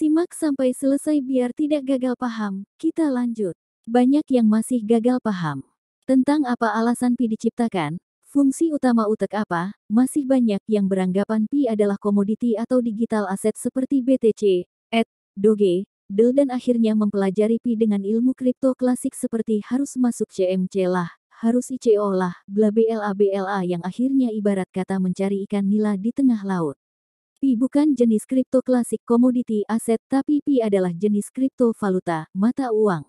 Simak sampai selesai biar tidak gagal paham. Kita lanjut. Banyak yang masih gagal paham tentang apa alasan Pi diciptakan, fungsi utama utek apa, masih banyak yang beranggapan Pi adalah komoditi atau digital aset seperti BTC, ETH, Doge, DEL dan akhirnya mempelajari Pi dengan ilmu kripto klasik seperti harus masuk CMC lah, harus ICO lah, bla bla bla yang akhirnya ibarat kata mencari ikan nila di tengah laut. Pi bukan jenis kripto klasik komoditi aset tapi Pi adalah jenis kripto valuta, mata uang.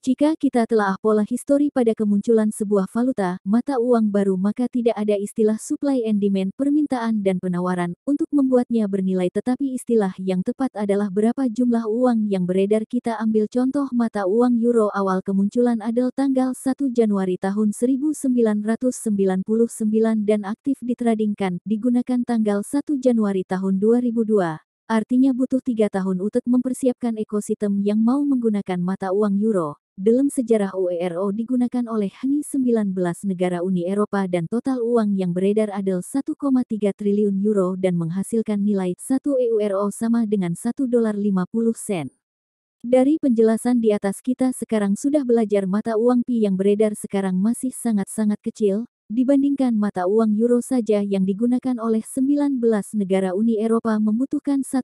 Jika kita telah pola histori pada kemunculan sebuah valuta, mata uang baru maka tidak ada istilah supply and demand permintaan dan penawaran untuk membuatnya bernilai tetapi istilah yang tepat adalah berapa jumlah uang yang beredar kita ambil contoh mata uang euro awal kemunculan adalah tanggal 1 Januari tahun 1999 dan aktif ditradingkan digunakan tanggal 1 Januari tahun 2002. Artinya butuh 3 tahun untuk mempersiapkan ekosistem yang mau menggunakan mata uang euro. Dalam sejarah UERO digunakan oleh HNI 19 negara Uni Eropa dan total uang yang beredar adalah 1,3 triliun euro dan menghasilkan nilai 1 euro sama dengan 1 dolar 50 sen. Dari penjelasan di atas kita sekarang sudah belajar mata uang Pi yang beredar sekarang masih sangat-sangat kecil, dibandingkan mata uang euro saja yang digunakan oleh 19 negara Uni Eropa membutuhkan 1,3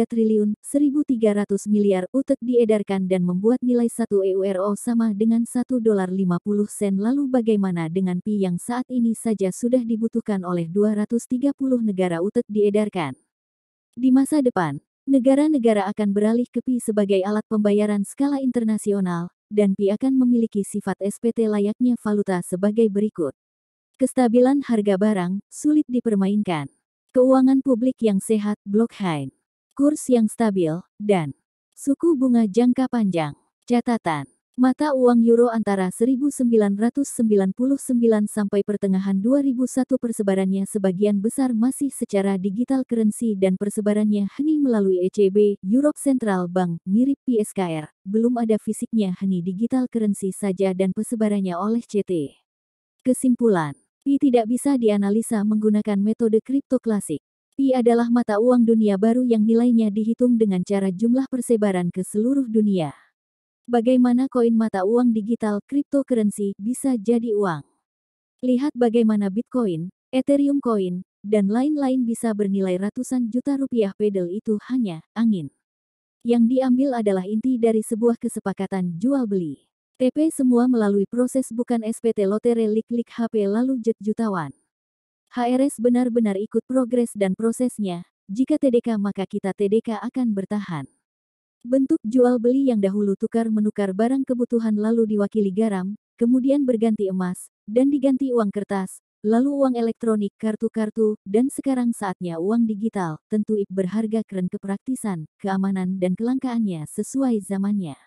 triliun, 1.300 miliar untuk diedarkan dan membuat nilai 1 euro sama dengan 1 dolar 50 sen. Lalu bagaimana dengan Pi yang saat ini saja sudah dibutuhkan oleh 230 negara untuk diedarkan? Di masa depan, negara-negara akan beralih ke Pi sebagai alat pembayaran skala internasional, dan Pi akan memiliki sifat SPT layaknya valuta sebagai berikut. Kestabilan harga barang, sulit dipermainkan. Keuangan publik yang sehat, blockchain. Kurs yang stabil, dan suku bunga jangka panjang. Catatan. Mata uang euro antara 1999 sampai pertengahan 2001 persebarannya sebagian besar masih secara digital currency dan persebarannya hanya melalui ECB, Europe Central Bank, mirip PSKR, belum ada fisiknya hanya digital currency saja dan persebarannya oleh CT. Kesimpulan. Pi tidak bisa dianalisa menggunakan metode kripto klasik. Pi adalah mata uang dunia baru yang nilainya dihitung dengan cara jumlah persebaran ke seluruh dunia. Bagaimana koin mata uang digital cryptocurrency bisa jadi uang? Lihat bagaimana Bitcoin, Ethereum Coin, dan lain-lain bisa bernilai ratusan juta rupiah pedal itu hanya angin. Yang diambil adalah inti dari sebuah kesepakatan jual beli. TP semua melalui proses bukan SPT lotere lik-lik HP lalu jet jutawan. HRS benar-benar ikut progres dan prosesnya, jika TDK maka kita TDK akan bertahan. Bentuk jual beli yang dahulu tukar-menukar barang kebutuhan lalu diwakili garam, kemudian berganti emas, dan diganti uang kertas, lalu uang elektronik kartu-kartu, dan sekarang saatnya uang digital, tentu berharga keren kepraktisan, keamanan dan kelangkaannya sesuai zamannya.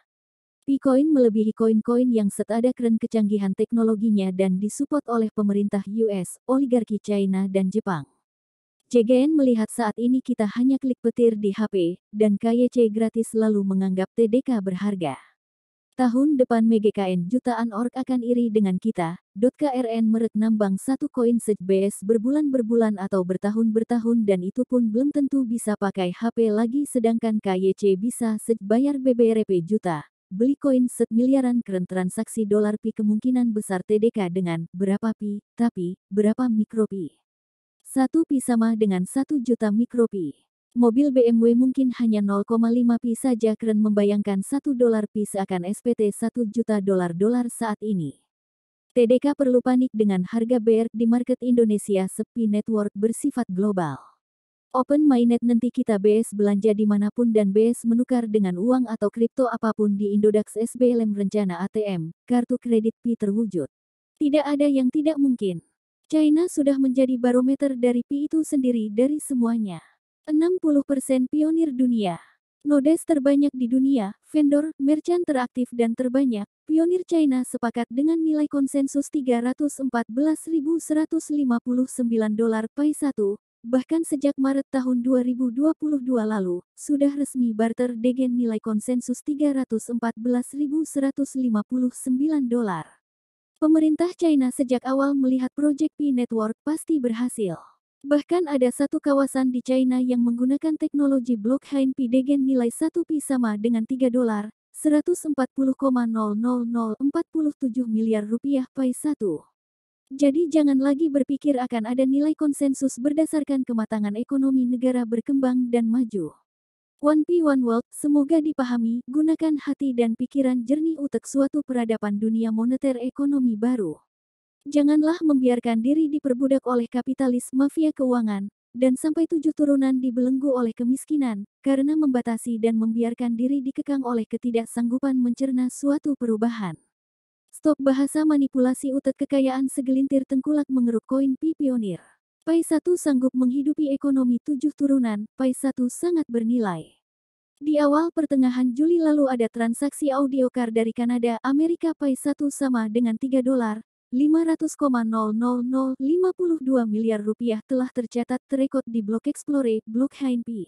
Bitcoin melebihi koin-koin yang ada keren kecanggihan teknologinya dan disupport oleh pemerintah US, oligarki China dan Jepang. JGN melihat saat ini kita hanya klik petir di HP, dan KYC gratis lalu menganggap TDK berharga. Tahun depan MGKN jutaan org akan iri dengan kita, .krn merek nambang satu koin BS berbulan-berbulan atau bertahun-bertahun dan itu pun belum tentu bisa pakai HP lagi sedangkan KYC bisa bayar BBRP juta. Beli koin miliaran keren transaksi dolar Pi kemungkinan besar TDK dengan berapa Pi, tapi berapa mikro Pi. 1 Pi sama dengan 1 juta mikro Pi. Mobil BMW mungkin hanya 0,5 Pi saja keren membayangkan 1 dolar Pi seakan SPT 1 juta dolar saat ini. TDK perlu panik dengan harga BR di market Indonesia sepi network bersifat global. Open Mainnet nanti kita BS belanja dimanapun dan BS menukar dengan uang atau kripto apapun di Indodax SBLM rencana ATM, kartu kredit Pi terwujud. Tidak ada yang tidak mungkin. China sudah menjadi barometer dari Pi itu sendiri dari semuanya. 60% pionir dunia. Nodes terbanyak di dunia, vendor, merchant teraktif dan terbanyak, pionir China sepakat dengan nilai konsensus 314.159 dolar Pi 1. Bahkan sejak Maret tahun 2022 lalu, sudah resmi barter dengan nilai konsensus 314.159 dolar. Pemerintah China sejak awal melihat proyek Pi Network pasti berhasil. Bahkan ada satu kawasan di China yang menggunakan teknologi blockchain Pi dengan nilai 1 Pi sama dengan 3 dolar, 140,00047 miliar rupiah Pi 1. Jadi jangan lagi berpikir akan ada nilai konsensus berdasarkan kematangan ekonomi negara berkembang dan maju. One Pi One World, semoga dipahami, gunakan hati dan pikiran jernih untuk suatu peradaban dunia moneter ekonomi baru. Janganlah membiarkan diri diperbudak oleh kapitalis mafia keuangan, dan sampai 7 turunan dibelenggu oleh kemiskinan, karena membatasi dan membiarkan diri dikekang oleh ketidaksanggupan mencerna suatu perubahan. Stop bahasa manipulasi utek kekayaan segelintir tengkulak mengeruk koin Pi Pionir. Pi 1 sanggup menghidupi ekonomi 7 turunan, Pi 1 sangat bernilai. Di awal pertengahan Juli lalu ada transaksi audio card dari Kanada, Amerika Pi 1 sama dengan 3 dolar, 500,00052 miliar rupiah telah tercatat terekod di blok Explore, blockchain Pi.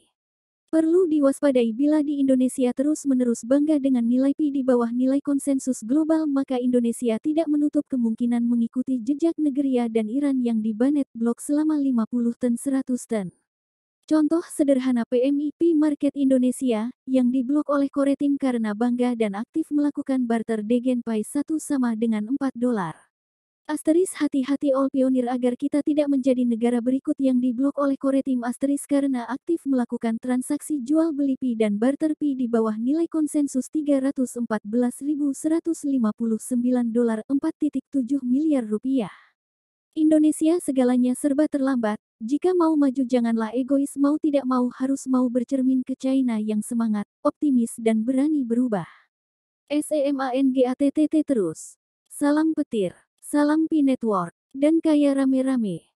Perlu diwaspadai bila di Indonesia terus-menerus bangga dengan nilai Pi di bawah nilai konsensus global, maka Indonesia tidak menutup kemungkinan mengikuti jejak Nigeria dan Iran yang dibanet blok selama 50 ton 100 ton. Contoh sederhana PMI Pi Market Indonesia, yang diblok oleh Koretim karena bangga dan aktif melakukan barter degen Pi 1 sama dengan 4 dolar. Hati-hati all pionir agar kita tidak menjadi negara berikut yang diblok oleh Koretim karena aktif melakukan transaksi jual beli Pi dan barter Pi di bawah nilai konsensus 314.159 dolar 4,7 miliar rupiah. Indonesia segalanya serba terlambat, jika mau maju janganlah egois, mau tidak mau harus mau bercermin ke China yang semangat, optimis dan berani berubah. SEMANGATTT terus. Salam petir. Salam Pi Network, dan kaya rame-rame.